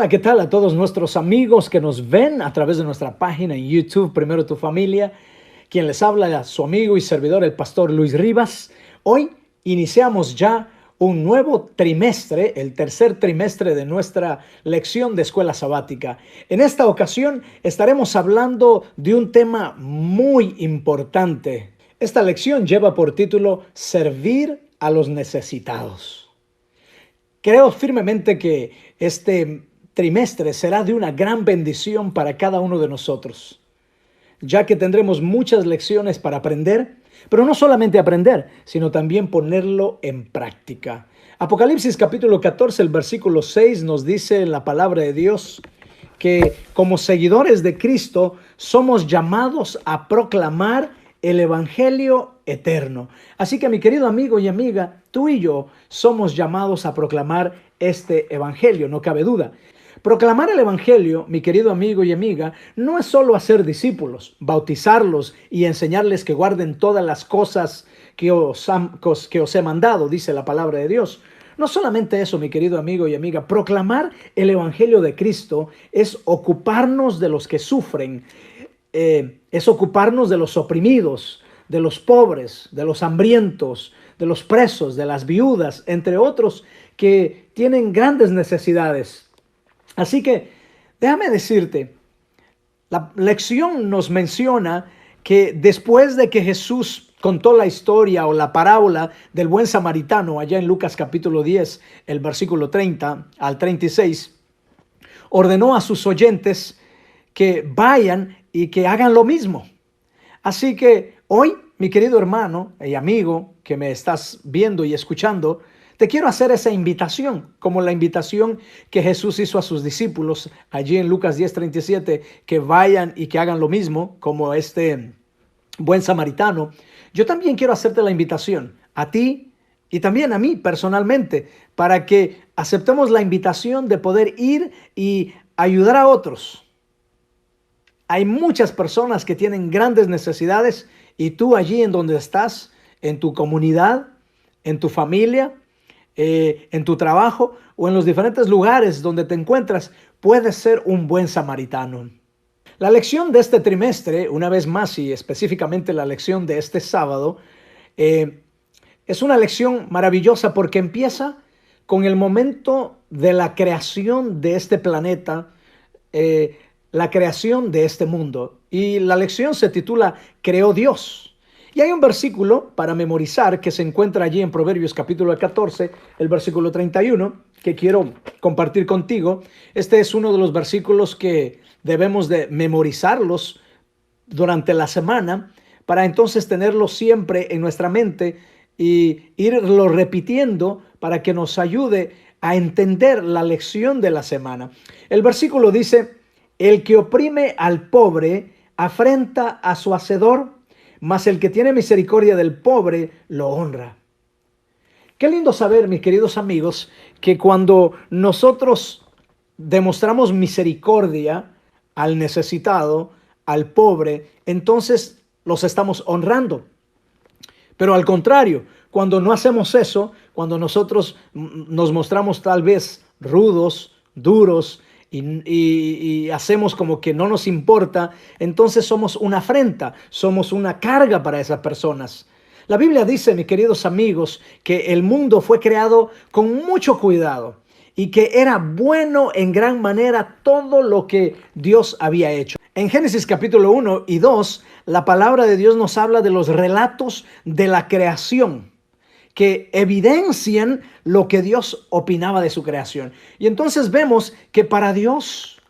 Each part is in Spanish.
Hola, ¿qué tal a todos nuestros amigos que nos ven a través de nuestra página en YouTube, Primero Tu Familia? Quien les habla, su amigo y servidor, el pastor Luis Rivas. Hoy iniciamos ya un nuevo trimestre, el tercer trimestre de nuestra lección de escuela sabática. En esta ocasión estaremos hablando de un tema muy importante. Esta lección lleva por título Servir a los necesitados. Creo firmemente que este trimestre será de una gran bendición para cada uno de nosotros, ya que tendremos muchas lecciones para aprender, pero no solamente aprender, sino también ponerlo en práctica. Apocalipsis capítulo 14, el versículo 6 nos dice en la palabra de Dios que como seguidores de Cristo somos llamados a proclamar el evangelio eterno. Así que mi querido amigo y amiga, tú y yo somos llamados a proclamar este evangelio, no cabe duda. Proclamar el evangelio, mi querido amigo y amiga, no es solo hacer discípulos, bautizarlos y enseñarles que guarden todas las cosas que os he mandado, dice la palabra de Dios. No solamente eso, mi querido amigo y amiga, proclamar el evangelio de Cristo es ocuparnos de los que sufren, es ocuparnos de los oprimidos, de los pobres, de los hambrientos, de los presos, de las viudas, entre otros que tienen grandes necesidades. Así que déjame decirte, la lección nos menciona que después de que Jesús contó la historia o la parábola del buen samaritano allá en Lucas capítulo 10, el versículo 30 al 36, ordenó a sus oyentes que vayan y que hagan lo mismo. Así que hoy, mi querido hermano y amigo que me estás viendo y escuchando, te quiero hacer esa invitación, como la invitación que Jesús hizo a sus discípulos allí en Lucas 10:37, que vayan y que hagan lo mismo, como este buen samaritano. Yo también quiero hacerte la invitación a ti y también a mí personalmente, para que aceptemos la invitación de poder ir y ayudar a otros. Hay muchas personas que tienen grandes necesidades y tú allí en donde estás, en tu comunidad, en tu familia, en tu trabajo o en los diferentes lugares donde te encuentras, puedes ser un buen samaritano. La lección de este trimestre, una vez más y específicamente la lección de este sábado, es una lección maravillosa porque empieza con el momento de la creación de este planeta, la creación de este mundo. Y la lección se titula Creó Dios. Y hay un versículo para memorizar que se encuentra allí en Proverbios capítulo 14, el versículo 31, que quiero compartir contigo. Este es uno de los versículos que debemos de memorizarlos durante la semana para entonces tenerlos siempre en nuestra mente y irlo repitiendo para que nos ayude a entender la lección de la semana. El versículo dice: el que oprime al pobre afrenta a su hacedor, mas el que tiene misericordia del pobre lo honra. Qué lindo saber, mis queridos amigos, que cuando nosotros demostramos misericordia al necesitado, al pobre, entonces los estamos honrando. Pero al contrario, cuando no hacemos eso, cuando nosotros nos mostramos tal vez rudos, duros, y hacemos como que no nos importa, entonces somos una afrenta, somos una carga para esas personas. La Biblia dice, mis queridos amigos, que el mundo fue creado con mucho cuidado y que era bueno en gran manera todo lo que Dios había hecho. En Génesis capítulo 1 y 2, la palabra de Dios nos habla de los relatos de la creación, que evidencian lo que Dios opinaba de su creación. Y entonces vemos que para Dios,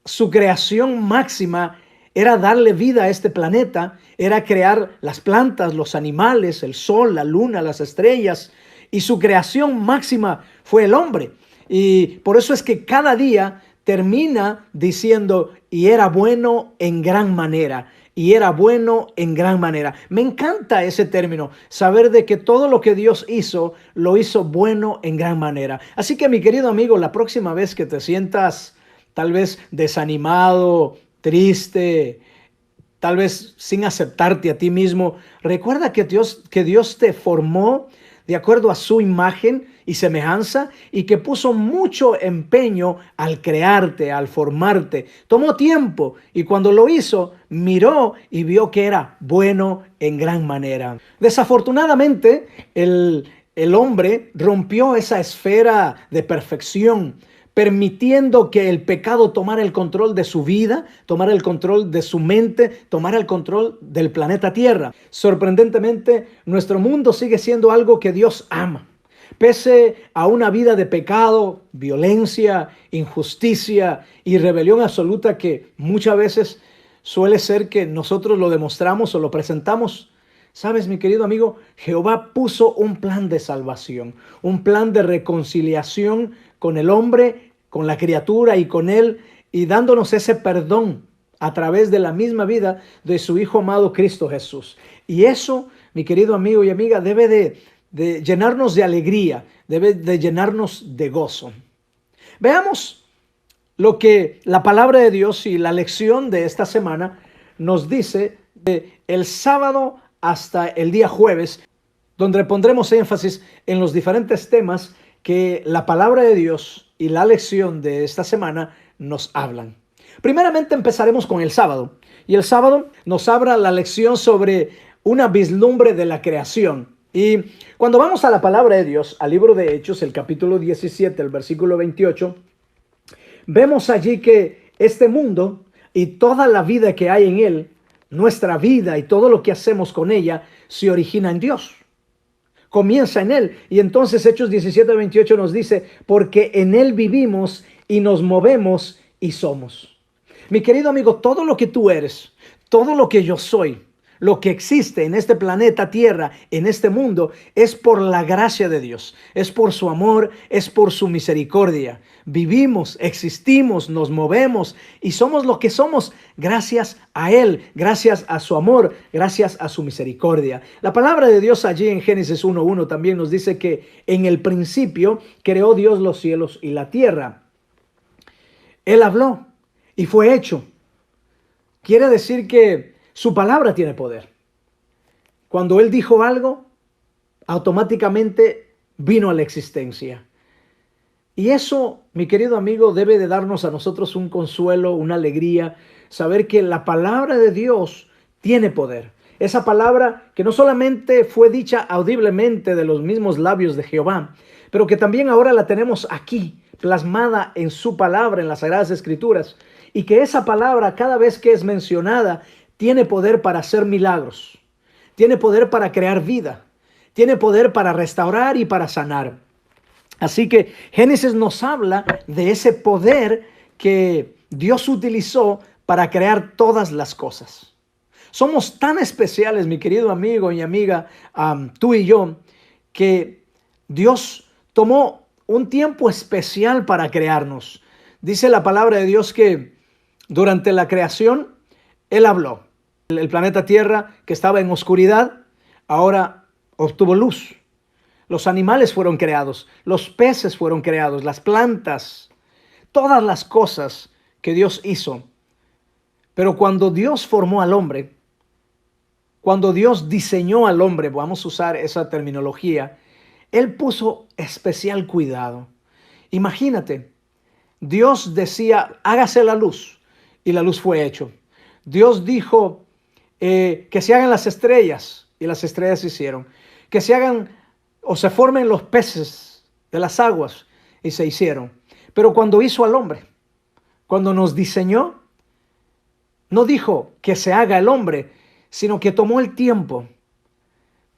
su creación máxima era darle vida a este planeta, era crear las plantas, los animales, el sol, la luna, las estrellas, y su creación máxima fue el hombre. Y por eso es que cada día termina diciendo, y era bueno en gran manera. Y era bueno en gran manera. Me encanta ese término, saber de que todo lo que Dios hizo, lo hizo bueno en gran manera. Así que, mi querido amigo, la próxima vez que te sientas tal vez desanimado, triste, tal vez sin aceptarte a ti mismo, recuerda que Dios te formó de acuerdo a su imagen y semejanza, y que puso mucho empeño al crearte, al formarte. Tomó tiempo, y cuando lo hizo, miró y vio que era bueno en gran manera. Desafortunadamente, el hombre rompió esa esfera de perfección, permitiendo que el pecado tomara el control de su vida, tomara el control de su mente, tomara el control del planeta Tierra. Sorprendentemente, nuestro mundo sigue siendo algo que Dios ama. Pese a una vida de pecado, violencia, injusticia y rebelión absoluta que muchas veces suele ser que nosotros lo demostramos o lo presentamos. Sabes, mi querido amigo, Jehová puso un plan de salvación, un plan de reconciliación con el hombre, con la criatura y con él, y dándonos ese perdón a través de la misma vida de su Hijo amado Cristo Jesús. Y eso, mi querido amigo y amiga, debe de llenarnos de alegría, debe de llenarnos de gozo. Veamos lo que la palabra de Dios y la lección de esta semana nos dice de el sábado hasta el día jueves, donde pondremos énfasis en los diferentes temas que la palabra de Dios y la lección de esta semana nos hablan. Primeramente empezaremos con el sábado, y el sábado nos habla la lección sobre una vislumbre de la creación. Y cuando vamos a la palabra de Dios, al libro de Hechos, el capítulo 17, el versículo 28, vemos allí que este mundo y toda la vida que hay en él, nuestra vida y todo lo que hacemos con ella, se origina en Dios. Comienza en él. Y entonces Hechos 17:28 nos dice, porque en él vivimos y nos movemos y somos. Mi querido amigo, todo lo que tú eres, todo lo que yo soy, lo que existe en este planeta Tierra, en este mundo, es por la gracia de Dios, es por su amor, es por su misericordia. Vivimos, existimos, nos movemos y somos lo que somos gracias a Él, gracias a su amor, gracias a su misericordia. La palabra de Dios allí en Génesis 1:1 también nos dice que en el principio creó Dios los cielos y la tierra. Él habló y fue hecho. Quiere decir que su palabra tiene poder. Cuando Él dijo algo, automáticamente vino a la existencia. Y eso, mi querido amigo, debe de darnos a nosotros un consuelo, una alegría, saber que la palabra de Dios tiene poder. Esa palabra que no solamente fue dicha audiblemente de los mismos labios de Jehová, pero que también ahora la tenemos aquí, plasmada en su palabra, en las Sagradas Escrituras. Y que esa palabra, cada vez que es mencionada, tiene poder para hacer milagros, tiene poder para crear vida, tiene poder para restaurar y para sanar. Así que Génesis nos habla de ese poder que Dios utilizó para crear todas las cosas. Somos tan especiales, mi querido amigo y amiga, tú y yo, que Dios tomó un tiempo especial para crearnos. Dice la palabra de Dios que durante la creación Él habló. El planeta Tierra, que estaba en oscuridad, ahora obtuvo luz. Los animales fueron creados, los peces fueron creados, las plantas, todas las cosas que Dios hizo. Pero cuando Dios formó al hombre, cuando Dios diseñó al hombre, vamos a usar esa terminología, Él puso especial cuidado. Imagínate, Dios decía, hágase la luz, y la luz fue hecho. Dios dijo que se hagan las estrellas, y las estrellas se hicieron. Que se hagan o se formen los peces de las aguas, y se hicieron. Pero cuando hizo al hombre, cuando nos diseñó, no dijo que se haga el hombre, sino que tomó el tiempo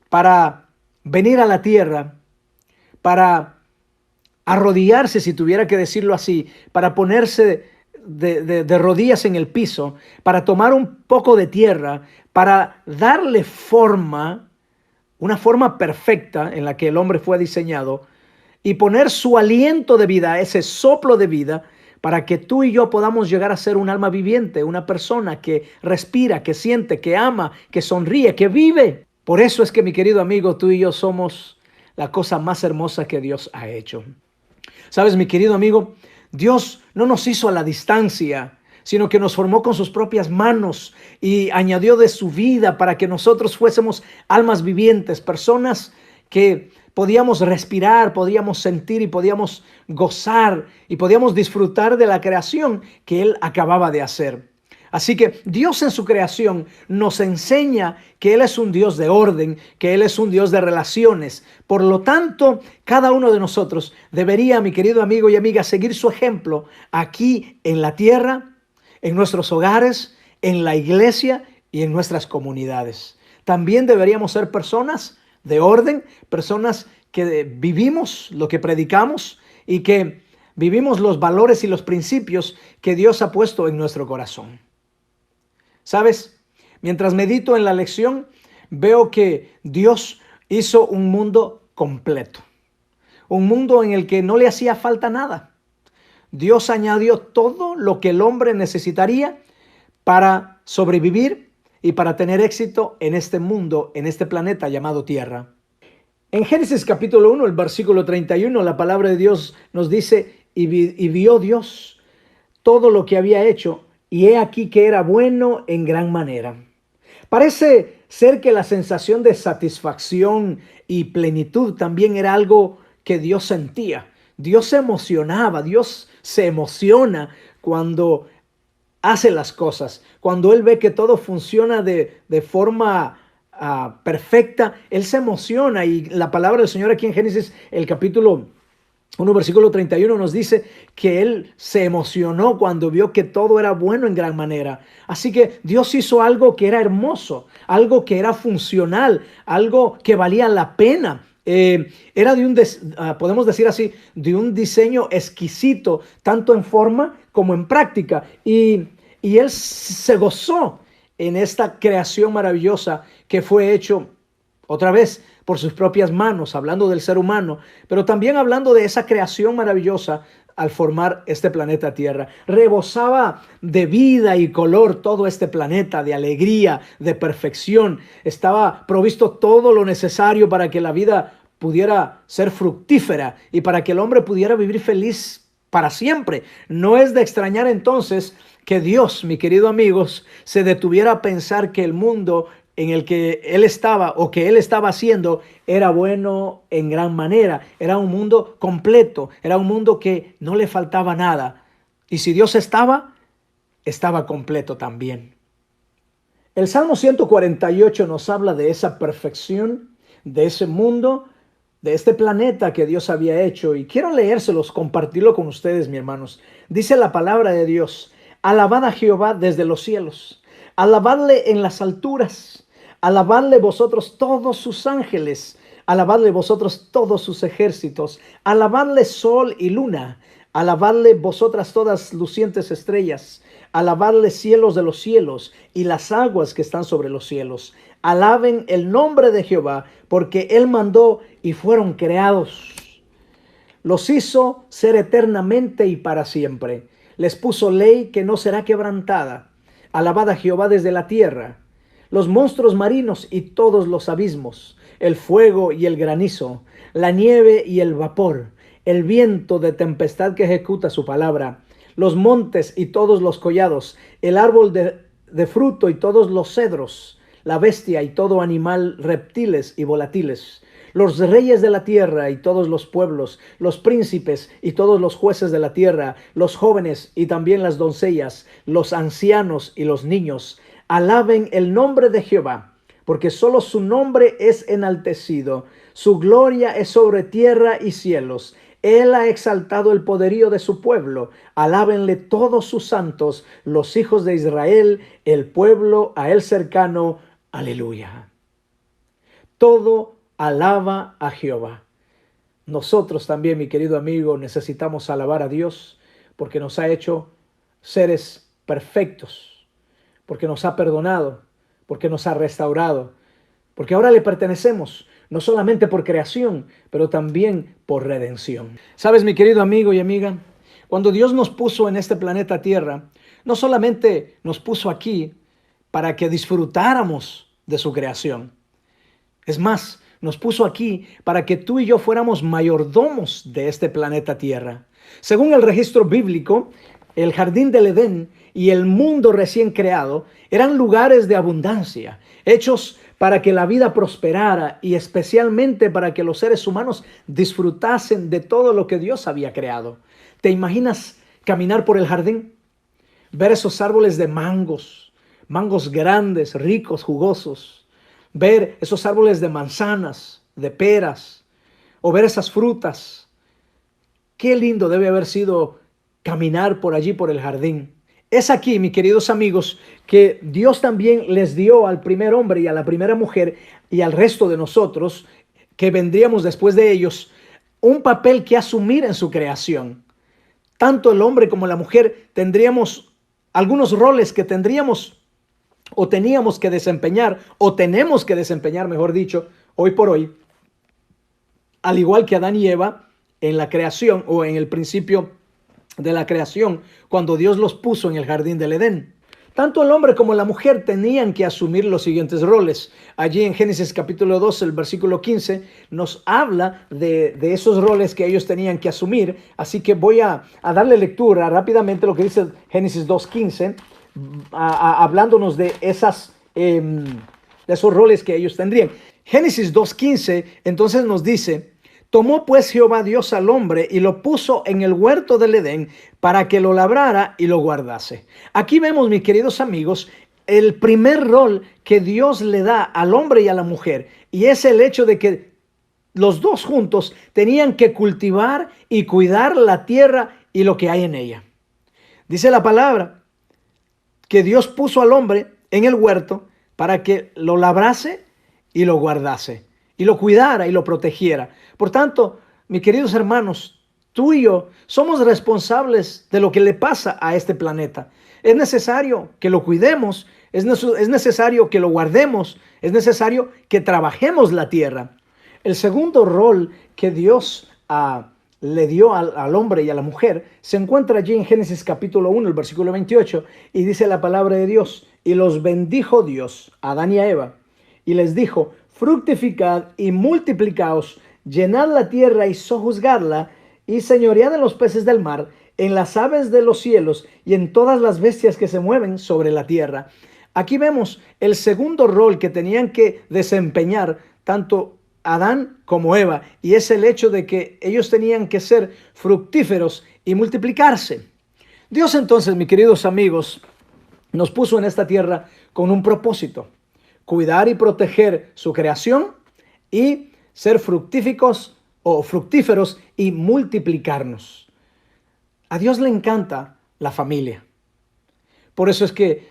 para venir a la tierra, para arrodillarse, si tuviera que decirlo así, para ponerse de rodillas en el piso, para tomar un poco de tierra, para darle forma, una forma perfecta en la que el hombre fue diseñado, y poner su aliento de vida, ese soplo de vida, para que tú y yo podamos llegar a ser un alma viviente, una persona que respira, que siente, que ama, que sonríe, que vive. Por eso es que, mi querido amigo, tú y yo somos la cosa más hermosa que Dios ha hecho. Sabes, mi querido amigo, Dios no nos hizo a la distancia, sino que nos formó con sus propias manos y añadió de su vida para que nosotros fuésemos almas vivientes, personas que podíamos respirar, podíamos sentir y podíamos gozar y podíamos disfrutar de la creación que Él acababa de hacer. Así que Dios en su creación nos enseña que Él es un Dios de orden, que Él es un Dios de relaciones. Por lo tanto, cada uno de nosotros debería, mi querido amigo y amiga, seguir su ejemplo aquí en la tierra, en nuestros hogares, en la iglesia y en nuestras comunidades. También deberíamos ser personas de orden, personas que vivimos lo que predicamos y que vivimos los valores y los principios que Dios ha puesto en nuestro corazón. ¿Sabes? Mientras medito en la lección, veo que Dios hizo un mundo completo. Un mundo en el que no le hacía falta nada. Dios añadió todo lo que el hombre necesitaría para sobrevivir y para tener éxito en este mundo, en este planeta llamado Tierra. En Génesis capítulo 1, el versículo 31, la palabra de Dios nos dice, y vio Dios todo lo que había hecho, y he aquí que era bueno en gran manera. Parece ser que la sensación de satisfacción y plenitud también era algo que Dios sentía. Dios se emocionaba, Dios se emociona cuando hace las cosas. Cuando Él ve que todo funciona de forma perfecta, Él se emociona. Y la palabra del Señor aquí en Génesis, el capítulo 1, versículo 31 nos dice que Él se emocionó cuando vio que todo era bueno en gran manera. Así que Dios hizo algo que era hermoso, algo que era funcional, algo que valía la pena. Era podemos decir así, de un diseño exquisito, tanto en forma como en práctica. Y Él se gozó en esta creación maravillosa que fue hecho otra vez por sus propias manos, hablando del ser humano, pero también hablando de esa creación maravillosa al formar este planeta Tierra. Rebosaba de vida y color todo este planeta, de alegría, de perfección. Estaba provisto todo lo necesario para que la vida pudiera ser fructífera y para que el hombre pudiera vivir feliz para siempre. No es de extrañar entonces que Dios, mi querido amigos, se detuviera a pensar que el mundo en el que Él estaba o que Él estaba haciendo era bueno en gran manera. Era un mundo completo, era un mundo que no le faltaba nada. Y si Dios estaba completo también. El Salmo 148 nos habla de esa perfección, de ese mundo, de este planeta que Dios había hecho. Y quiero leérselos, compartirlo con ustedes, mis hermanos. Dice la palabra de Dios: alabad a Jehová desde los cielos, alabadle en las alturas. Alabadle vosotros todos sus ángeles, alabadle vosotros todos sus ejércitos, alabadle sol y luna, alabadle vosotras todas lucientes estrellas, alabadle cielos de los cielos y las aguas que están sobre los cielos. Alaben el nombre de Jehová, porque Él mandó y fueron creados. Los hizo ser eternamente y para siempre. Les puso ley que no será quebrantada. Alabad a Jehová desde la tierra. Los monstruos marinos y todos los abismos, el fuego y el granizo, la nieve y el vapor, el viento de tempestad que ejecuta su palabra, los montes y todos los collados, el árbol de fruto y todos los cedros, la bestia y todo animal, reptiles y volatiles, los reyes de la tierra y todos los pueblos, los príncipes y todos los jueces de la tierra, los jóvenes y también las doncellas, los ancianos y los niños. Alaben el nombre de Jehová, porque solo su nombre es enaltecido. Su gloria es sobre tierra y cielos. Él ha exaltado el poderío de su pueblo. Alábenle todos sus santos, los hijos de Israel, el pueblo a él cercano. Aleluya. Todo alaba a Jehová. Nosotros también, mi querido amigo, necesitamos alabar a Dios porque nos ha hecho seres perfectos, porque nos ha perdonado, porque nos ha restaurado, porque ahora le pertenecemos, no solamente por creación, pero también por redención. ¿Sabes, mi querido amigo y amiga? Cuando Dios nos puso en este planeta Tierra, no solamente nos puso aquí para que disfrutáramos de su creación. Es más, nos puso aquí para que tú y yo fuéramos mayordomos de este planeta Tierra. Según el registro bíblico, el jardín del Edén y el mundo recién creado eran lugares de abundancia, hechos para que la vida prosperara y especialmente para que los seres humanos disfrutasen de todo lo que Dios había creado. ¿Te imaginas caminar por el jardín? Ver esos árboles de mangos, mangos grandes, ricos, jugosos. Ver esos árboles de manzanas, de peras, o ver esas frutas. Qué lindo debe haber sido caminar por allí, por el jardín. Es aquí, mis queridos amigos, que Dios también les dio al primer hombre y a la primera mujer y al resto de nosotros, que vendríamos después de ellos, un papel que asumir en su creación. Tanto el hombre como la mujer tendríamos algunos roles que tendríamos o teníamos que desempeñar, o tenemos que desempeñar, mejor dicho, hoy por hoy, al igual que Adán y Eva en la creación o en el principio de la creación, cuando Dios los puso en el jardín del Edén. Tanto el hombre como la mujer tenían que asumir los siguientes roles. Allí en Génesis capítulo 2, el versículo 15, nos habla de esos roles que ellos tenían que asumir. Así que voy a darle lectura rápidamente lo que dice Génesis 2:15, hablándonos de esos roles que ellos tendrían. Génesis 2:15 entonces nos dice: tomó pues Jehová Dios al hombre y lo puso en el huerto del Edén para que lo labrara y lo guardase. Aquí vemos, mis queridos amigos, el primer rol que Dios le da al hombre y a la mujer, y es el hecho de que los dos juntos tenían que cultivar y cuidar la tierra y lo que hay en ella. Dice la palabra que Dios puso al hombre en el huerto para que lo labrase y lo guardase, y lo cuidara y lo protegiera. Por tanto, mis queridos hermanos, tú y yo somos responsables de lo que le pasa a este planeta. Es necesario que lo cuidemos, es necesario que lo guardemos, es necesario que trabajemos la tierra. El segundo rol que Dios le dio al hombre y a la mujer se encuentra allí en Génesis capítulo 1, el versículo 28, y dice la palabra de Dios: y los bendijo Dios a Adán y a Eva, y les dijo: fructificad y multiplicaos, llenad la tierra y sojuzgadla, y señoread en los peces del mar, en las aves de los cielos y en todas las bestias que se mueven sobre la tierra. Aquí vemos el segundo rol que tenían que desempeñar tanto Adán como Eva, y es el hecho de que ellos tenían que ser fructíferos y multiplicarse. Dios entonces, mis queridos amigos, nos puso en esta tierra con un propósito: cuidar y proteger su creación y ser fructíferos y multiplicarnos. A Dios le encanta la familia. Por eso es que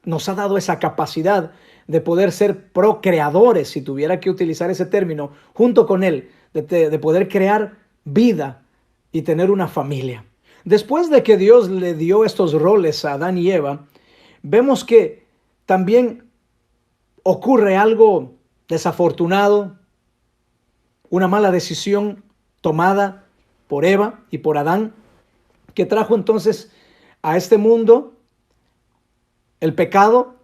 nos ha dado esa capacidad de poder ser procreadores, si tuviera que utilizar ese término, junto con Él, de poder crear vida y tener una familia. Después de que Dios le dio estos roles a Adán y Eva, vemos que también ocurre algo desafortunado, una mala decisión tomada por Eva y por Adán, que trajo entonces a este mundo el pecado,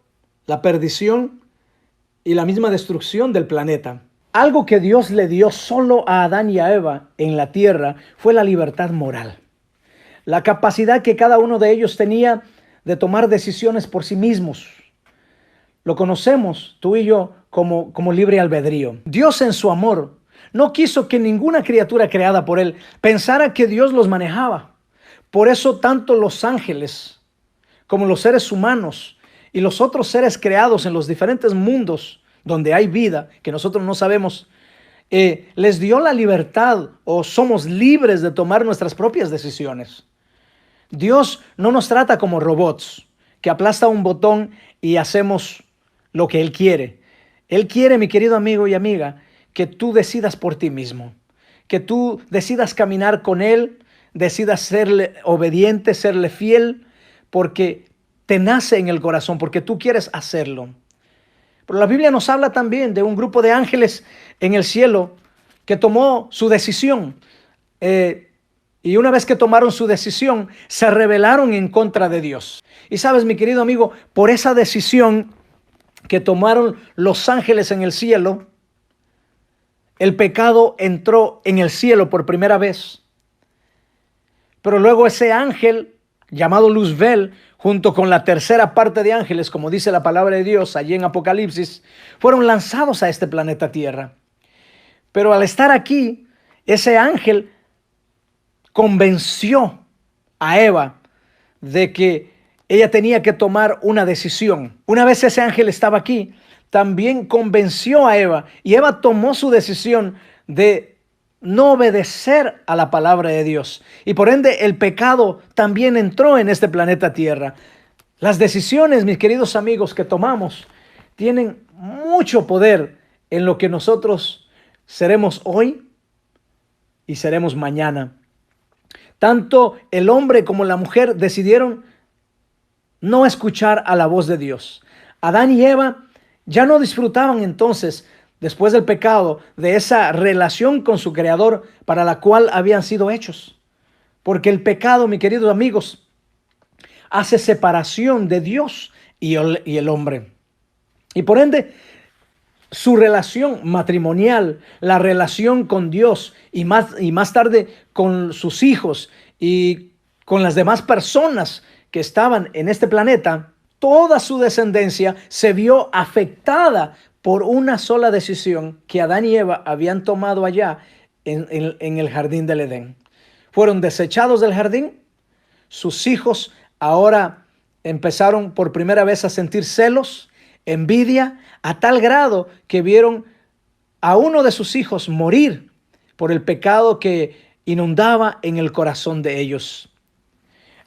la perdición y la misma destrucción del planeta. Algo que Dios le dio solo a Adán y a Eva en la tierra fue la libertad moral, la capacidad que cada uno de ellos tenía de tomar decisiones por sí mismos. Lo conocemos, tú y yo, como libre albedrío. Dios, en su amor, no quiso que ninguna criatura creada por Él pensara que Dios los manejaba. Por eso tanto los ángeles como los seres humanos y los otros seres creados en los diferentes mundos donde hay vida, que nosotros no sabemos, les dio la libertad, o somos libres de tomar nuestras propias decisiones. Dios no nos trata como robots que aplasta un botón y hacemos lo que Él quiere. Él quiere, mi querido amigo y amiga, que tú decidas por ti mismo, que tú decidas caminar con Él, decidas serle obediente, serle fiel, porque te nace en el corazón, porque tú quieres hacerlo. Pero la Biblia nos habla también de un grupo de ángeles en el cielo que tomó su decisión. Y una vez que tomaron su decisión, se rebelaron en contra de Dios. Y sabes, mi querido amigo, por esa decisión que tomaron los ángeles en el cielo, el pecado entró en el cielo por primera vez. Pero luego ese ángel llamado Luzbel, junto con la tercera parte de ángeles, como dice la palabra de Dios allí en Apocalipsis, fueron lanzados a este planeta Tierra. Pero al estar aquí, ese ángel convenció a Eva de que ella tenía que tomar una decisión. Una vez ese ángel estaba aquí, también convenció a Eva, y Eva tomó su decisión de no obedecer a la palabra de Dios. Y por ende el pecado también entró en este planeta Tierra. Las decisiones, mis queridos amigos, que tomamos tienen mucho poder en lo que nosotros seremos hoy y seremos mañana. Tanto el hombre como la mujer decidieron no escuchar a la voz de Dios. Adán y Eva ya no disfrutaban entonces, después del pecado, de esa relación con su Creador para la cual habían sido hechos. Porque el pecado, mis queridos amigos, hace separación de Dios y el hombre. Y por ende, su relación matrimonial, la relación con Dios y más tarde con sus hijos y con las demás personas que estaban en este planeta, toda su descendencia se vio afectada por una sola decisión que Adán y Eva habían tomado allá en el jardín del Edén. Fueron desechados del jardín. Sus hijos ahora empezaron por primera vez a sentir celos, envidia, a tal grado que vieron a uno de sus hijos morir por el pecado que inundaba en el corazón de ellos.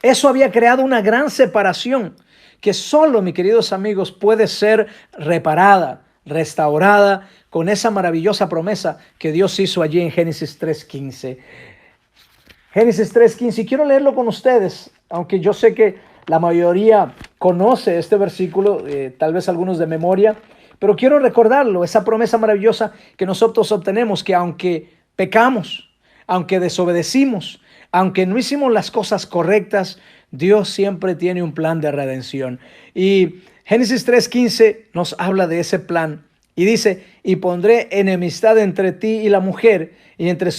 Eso había creado una gran separación que solo, mis queridos amigos, puede ser reparada, restaurada con esa maravillosa promesa que Dios hizo allí en Génesis 3:15. Génesis 3:15, y quiero leerlo con ustedes, aunque yo sé que la mayoría conoce este versículo, tal vez algunos de memoria, pero quiero recordarlo, esa promesa maravillosa que nosotros obtenemos, que aunque pecamos, aunque desobedecimos, aunque no hicimos las cosas correctas, Dios siempre tiene un plan de redención. Y Génesis 3:15 nos habla de ese plan y dice: y pondré enemistad entre ti y la mujer, y entre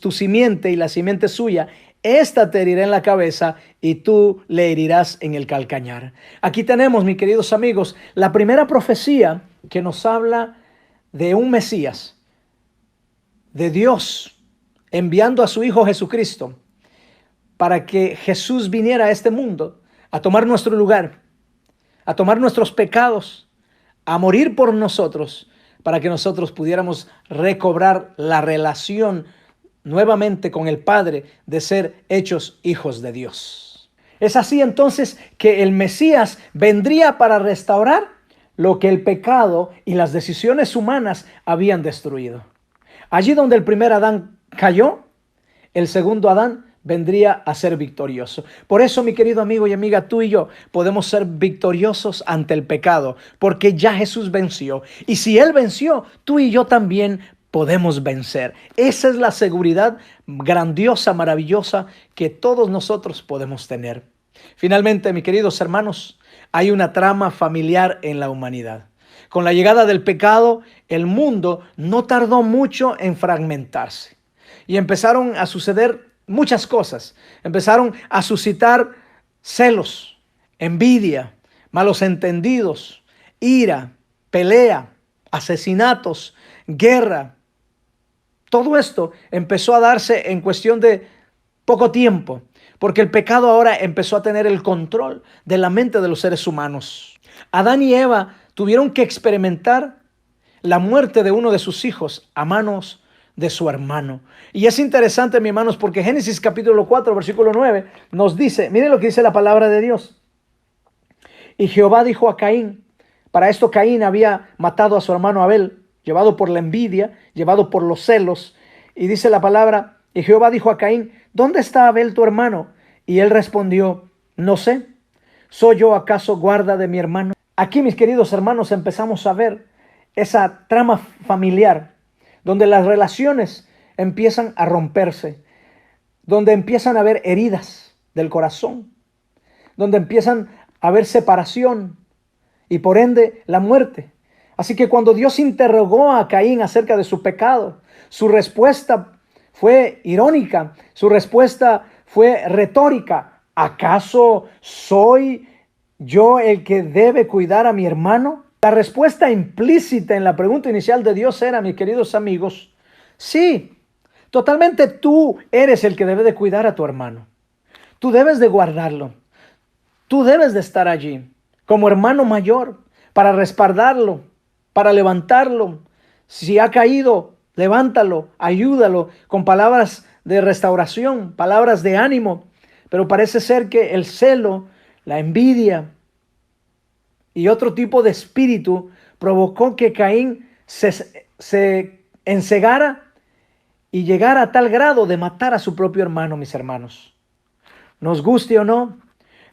tu simiente y la simiente suya. Esta te herirá en la cabeza y tú le herirás en el calcañar. Aquí tenemos, mis queridos amigos, la primera profecía que nos habla de un Mesías, de Dios enviando a su Hijo Jesucristo para que Jesús viniera a este mundo a tomar nuestro lugar, a tomar nuestros pecados, a morir por nosotros, para que nosotros pudiéramos recobrar la relación nuevamente con el Padre, de ser hechos hijos de Dios. Es así entonces que el Mesías vendría para restaurar lo que el pecado y las decisiones humanas habían destruido. Allí donde el primer Adán cayó, el segundo Adán vendría a ser victorioso. Por eso, mi querido amigo y amiga, tú y yo podemos ser victoriosos ante el pecado, porque ya Jesús venció. Y si Él venció, tú y yo también podemos vencer. Esa es la seguridad grandiosa, maravillosa que todos nosotros podemos tener. Finalmente, mis queridos hermanos, hay una trama familiar en la humanidad. Con la llegada del pecado, el mundo no tardó mucho en fragmentarse. Y empezaron a suceder muchas cosas. Empezaron a suscitar celos, envidia, malos entendidos, ira, pelea, asesinatos, guerra. Todo esto empezó a darse en cuestión de poco tiempo, porque el pecado ahora empezó a tener el control de la mente de los seres humanos. Adán y Eva tuvieron que experimentar la muerte de uno de sus hijos a manos de su hermano. Y es interesante, mis hermanos, porque Génesis capítulo 4, versículo 9 nos dice, miren lo que dice la palabra de Dios. Y Jehová dijo a Caín, para esto Caín había matado a su hermano Abel, llevado por la envidia, llevado por los celos. Y dice la palabra, y Jehová dijo a Caín, ¿dónde está Abel tu hermano? Y él respondió, no sé, ¿soy yo acaso guarda de mi hermano? Aquí, mis queridos hermanos, empezamos a ver esa trama familiar, donde las relaciones empiezan a romperse, donde empiezan a haber heridas del corazón, donde empiezan a haber separación y por ende la muerte. Así que cuando Dios interrogó a Caín acerca de su pecado, su respuesta fue irónica, su respuesta fue retórica. ¿Acaso soy yo el que debe cuidar a mi hermano? La respuesta implícita en la pregunta inicial de Dios era, mis queridos amigos, sí, totalmente tú eres el que debe de cuidar a tu hermano. Tú debes de guardarlo. Tú debes de estar allí como hermano mayor para respaldarlo, para levantarlo. Si ha caído, levántalo, ayúdalo con palabras de restauración, palabras de ánimo. Pero parece ser que el celo, la envidia y otro tipo de espíritu provocó que Caín se ensegara y llegara a tal grado de matar a su propio hermano, mis hermanos. Nos guste o no,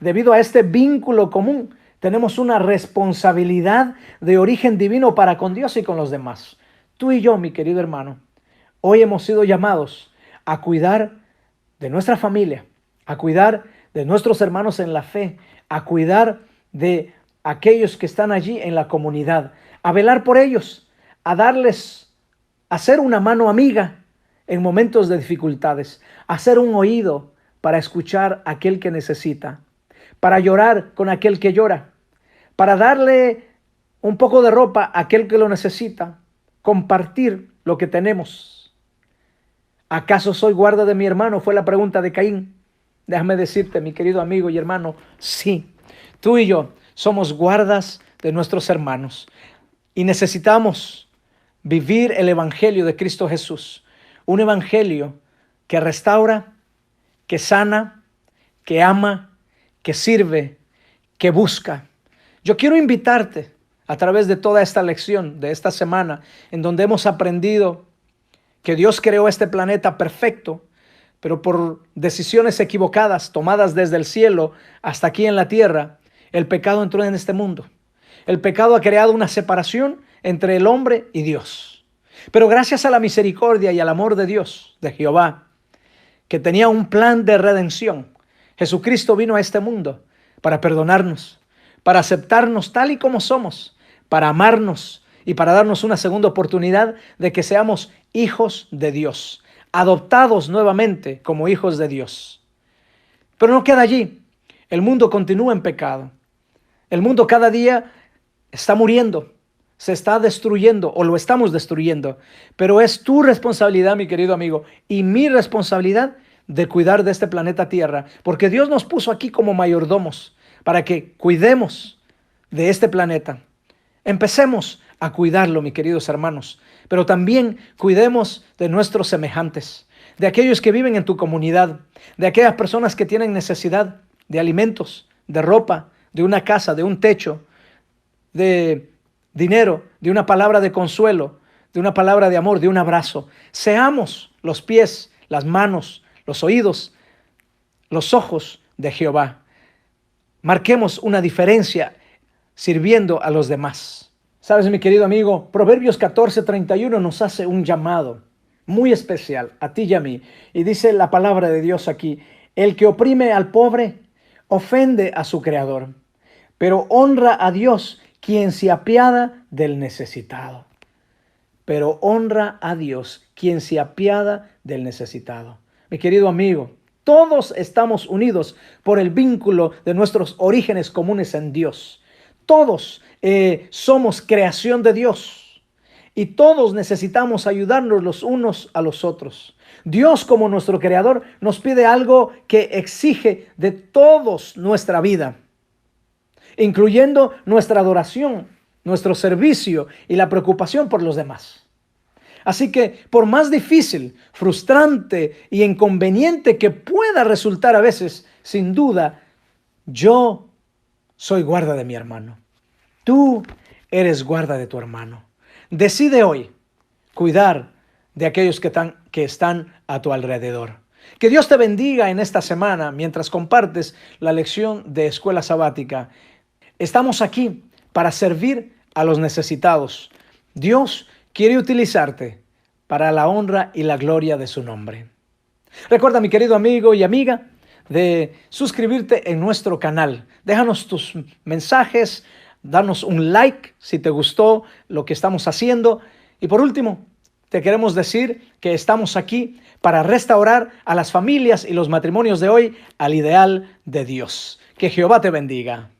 debido a este vínculo común, tenemos una responsabilidad de origen divino para con Dios y con los demás. Tú y yo, mi querido hermano, hoy hemos sido llamados a cuidar de nuestra familia, a cuidar de nuestros hermanos en la fe, a cuidar de aquellos que están allí en la comunidad, a velar por ellos, a darles, a ser una mano amiga en momentos de dificultades, a ser un oído para escuchar a aquel que necesita, para llorar con aquel que llora, para darle un poco de ropa a aquel que lo necesita, compartir lo que tenemos. ¿Acaso soy guarda de mi hermano? Fue la pregunta de Caín. Déjame decirte, mi querido amigo y hermano, sí, tú y yo somos guardas de nuestros hermanos y necesitamos vivir el evangelio de Cristo Jesús, un evangelio que restaura, que sana, que ama, que sirve, que busca. Yo quiero invitarte a través de toda esta lección de esta semana, en donde hemos aprendido que Dios creó este planeta perfecto, pero por decisiones equivocadas tomadas desde el cielo hasta aquí en la tierra, el pecado entró en este mundo. El pecado ha creado una separación entre el hombre y Dios. Pero gracias a la misericordia y al amor de Dios, de Jehová, que tenía un plan de redención, Jesucristo vino a este mundo para perdonarnos, para aceptarnos tal y como somos, para amarnos y para darnos una segunda oportunidad de que seamos hijos de Dios, adoptados nuevamente como hijos de Dios. Pero no queda allí. El mundo continúa en pecado. El mundo cada día está muriendo, se está destruyendo o lo estamos destruyendo. Pero es tu responsabilidad, mi querido amigo, y mi responsabilidad de cuidar de este planeta Tierra, porque Dios nos puso aquí como mayordomos para que cuidemos de este planeta. Empecemos a cuidarlo, mis queridos hermanos, pero también cuidemos de nuestros semejantes, de aquellos que viven en tu comunidad, de aquellas personas que tienen necesidad de alimentos, de ropa, de una casa, de un techo, de dinero, de una palabra de consuelo, de una palabra de amor, de un abrazo. Seamos los pies, las manos, los oídos, los ojos de Jehová. Marquemos una diferencia sirviendo a los demás. Sabes, mi querido amigo, Proverbios 14:31 nos hace un llamado muy especial a ti y a mí. Y dice la palabra de Dios aquí: el que oprime al pobre ofende a su creador, pero honra a Dios quien se apiada del necesitado. Pero honra a Dios quien se apiada del necesitado. Mi querido amigo, todos estamos unidos por el vínculo de nuestros orígenes comunes en Dios. Todos somos creación de Dios y todos necesitamos ayudarnos los unos a los otros. Dios, como nuestro creador, nos pide algo que exige de todos nuestra vida, incluyendo nuestra adoración, nuestro servicio y la preocupación por los demás. Así que por más difícil, frustrante y inconveniente que pueda resultar a veces, sin duda, yo soy guarda de mi hermano. Tú eres guarda de tu hermano. Decide hoy cuidar de aquellos que están a tu alrededor. Que Dios te bendiga en esta semana mientras compartes la lección de escuela sabática. Estamos aquí para servir a los necesitados. Dios quiere utilizarte para la honra y la gloria de su nombre. Recuerda, mi querido amigo y amiga, de suscribirte en nuestro canal. Déjanos tus mensajes, danos un like si te gustó lo que estamos haciendo. Y por último, te queremos decir que estamos aquí para restaurar a las familias y los matrimonios de hoy al ideal de Dios. Que Jehová te bendiga.